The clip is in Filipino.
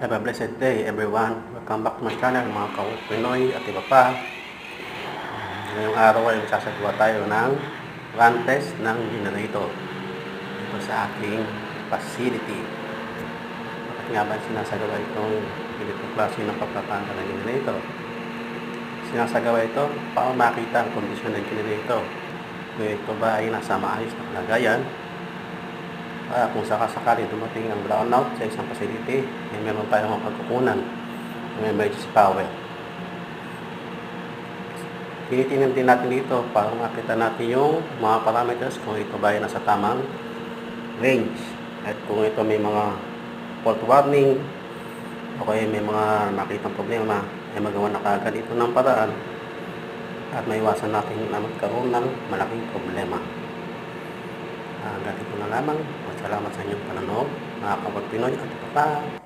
Have a blessed day everyone. Welcome back to my channel mga Pinoy at iba pa. Ngayong araw ay magsasagawa tayo ng run test ng generator dito sa aking facility. Bakit nga ba sinasagawa itong ganitong klase ng pagpapanggal ng generator? Sinasagawa ito para makita ang kondisyon ng generator. Kung ito ba ay nasa maayos na kalagayan, kung sakasakali dumating ang brownout sa isang facility, ay meron tayong pagkukunan ng emergency power. Tinitingnan din natin dito para makita natin yung mga parameters kung ito ba ay nasa tamang range. At kung ito may mga fault warning o kaya may mga nakitang problema, ay magawa na kaagad ito ng paraan at maiwasan natin na magkaroon ng malaking problema. Hanggang dito na lamang. Salamat sa inyong panonood, mga Pinoy at iba pa.